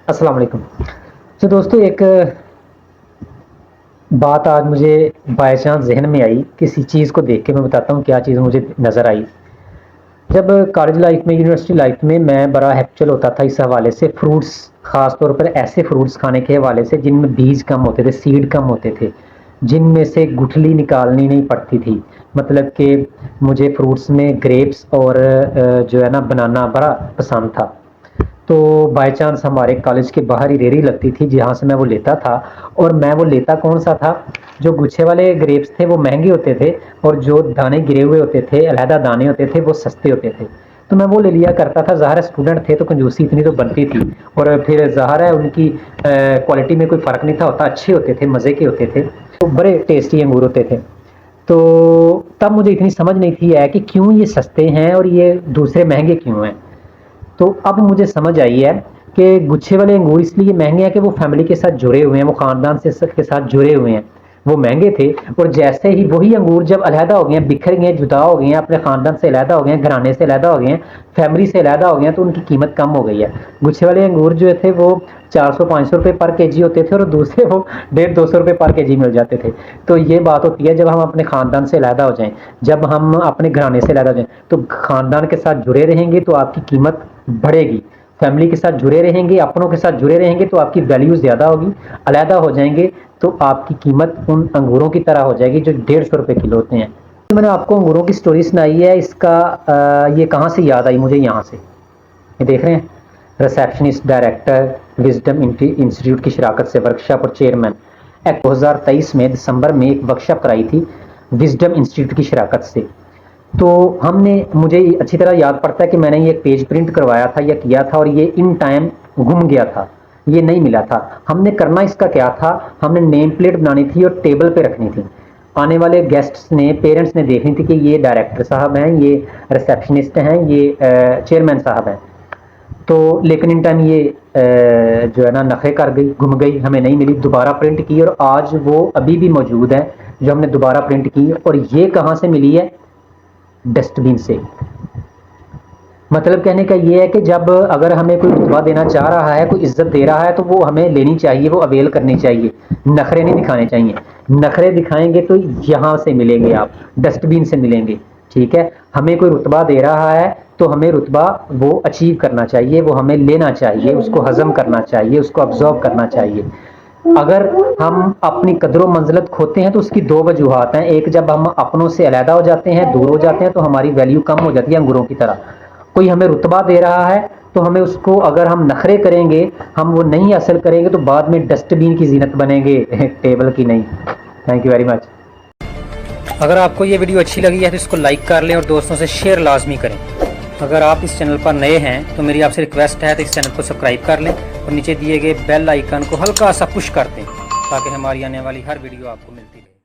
अस्सलाम वालेकुम। तो दोस्तों एक बात आज मुझे बाय चांस जहन में आई, किसी चीज़ को देख के मैं बताता हूँ क्या चीज़ मुझे नज़र आई। जब कॉलेज लाइफ में, यूनिवर्सिटी लाइफ में मैं बड़ा हैप्चुअल होता था इस हवाले से, फ्रूट्स ख़ास तौर पर ऐसे फ्रूट्स खाने के हवाले से जिनमें बीज कम होते थे, सीड कम होते थे, जिनमें से गुठली निकालनी नहीं पड़ती थी। मतलब कि मुझे फ्रूट्स में ग्रेप्स और जो है ना बनाना बड़ा पसंद था। तो बाय चांस हमारे कॉलेज के बाहर ही रेहड़ी लगती थी जहाँ से मैं वो लेता था। और मैं वो लेता कौन सा था, जो गुच्छे वाले ग्रेप्स थे वो महंगे होते थे, और जो दाने गिरे हुए होते थे, अलहदा दाने होते थे, वो सस्ते होते थे। तो मैं वो ले लिया करता था। ज़ाहिर है स्टूडेंट थे तो कंजूसी इतनी तो बनती थी, और फिर ज़ाहिर है उनकी क्वालिटी में कोई फ़र्क नहीं था, होता अच्छे होते थे, मज़े के होते थे, तो बड़े टेस्टी अंगूर होते थे। तो तब मुझे इतनी समझ नहीं थी है कि क्यों ये सस्ते हैं और ये दूसरे महंगे क्यों हैं। तो अब मुझे समझ आई है कि गुच्छे वाले अंगूर इसलिए महंगे हैं कि वो फैमिली के साथ जुड़े हुए हैं, वो ख़ानदान से के साथ जुड़े हुए हैं, वो महंगे थे। और जैसे ही वही अंगूर जब अलहदा हो गए हैं, बिखर गए हैं, जुदा हो गए हैं, अपने ख़ानदान से अलहदा हो गए हैं, घराने से अलहदा हो गए हैं, फैमिली से अलहदा हो गए हैं, तो उनकी कीमत कम हो गई है। गुच्छे वाले अंगूर जो थे वो 400-500 रुपये पर केजी होते थे, और दूसरे वो 150-200 रुपये पर केजी मिल जाते थे। तो ये बात होती है जब हम अपने ख़ानदान से अलहदा हो जाएं, जब हम अपने घराने से अलहदा हो जाएं, तो ख़ानदान के साथ जुड़े रहेंगे तो आपकी कीमत बढ़ेगी। फैमिली के साथ जुड़े रहेंगे, अपनों के साथ जुड़े रहेंगे तो आपकी वैल्यू ज़्यादा होगी। अलहदा हो जाएंगे तो आपकी कीमत उन अंगूरों की तरह हो जाएगी जो 150 रुपये किलो होते हैं। तो मैंने आपको अंगूरों की स्टोरी सुनाई है, इसका ये कहाँ से याद आई मुझे, यहाँ से ये देख रहे हैं, रिसेप्शनिस्ट, डायरेक्टर, विजडम इंस्टीट्यूट की शराकत से वर्कशॉप और चेयरमैन। 2023 में दिसंबर में एक वर्कशॉप कराई थी विजडम इंस्टीट्यूट की शराकत से। तो हमने, मुझे अच्छी तरह याद पड़ता है कि मैंने ये एक पेज प्रिंट करवाया था या किया था, और ये इन टाइम गुम गया था, ये नहीं मिला था। हमने करना इसका क्या था, हमने नेम प्लेट बनानी थी और टेबल पे रखनी थी। आने वाले गेस्ट्स ने, पेरेंट्स ने देखनी थी कि ये डायरेक्टर साहब हैं, ये रिसेप्शनिस्ट हैं, ये चेयरमैन साहब हैं। तो लेकिन इन टाइम ये जो है ना नखे कर गई, गुम गई, हमें नहीं मिली। दोबारा प्रिंट की और आज वो अभी भी मौजूद है जो हमने दोबारा प्रिंट की। और ये कहाँ से मिली है, डस्टबिन से। मतलब कहने का ये है कि जब अगर हमें कोई रुतबा देना चाह रहा है, कोई इज्जत दे रहा है, तो वो हमें लेनी चाहिए, वो अवेल करनी चाहिए, नखरे नहीं दिखाने चाहिए। नखरे दिखाएंगे तो यहाँ से मिलेंगे, आप डस्टबिन से मिलेंगे। ठीक है, हमें कोई रुतबा दे रहा है तो हमें रुतबा वो अचीव करना चाहिए, वो हमें लेना चाहिए, उसको हजम करना चाहिए, उसको अब्जॉर्ब करना चाहिए। अगर हम अपनी कदरों मंजिलत खोते हैं तो उसकी दो वजूहात हैं। एक, जब हम अपनों से अलहदा हो जाते हैं, दूर हो जाते हैं, तो हमारी वैल्यू कम हो जाती है अंगूरों की तरह। कोई हमें रुतबा दे रहा है तो हमें उसको, अगर हम नखरे करेंगे, हम वो नहीं हासिल करेंगे, तो बाद में डस्टबिन की जीनत बनेंगे, टेबल की नहीं। Thank you very much. अगर आपको ये वीडियो अच्छी लगी है तो इसको लाइक कर लें और दोस्तों से शेयर लाजमी करें। अगर आप इस चैनल पर नए हैं तो मेरी आपसे रिक्वेस्ट है तो इस चैनल को सब्सक्राइब कर लें और नीचे दिए गए बेल आइकन को हल्का सा पुश कर दें ताकि हमारी आने वाली हर वीडियो आपको मिलती रहे।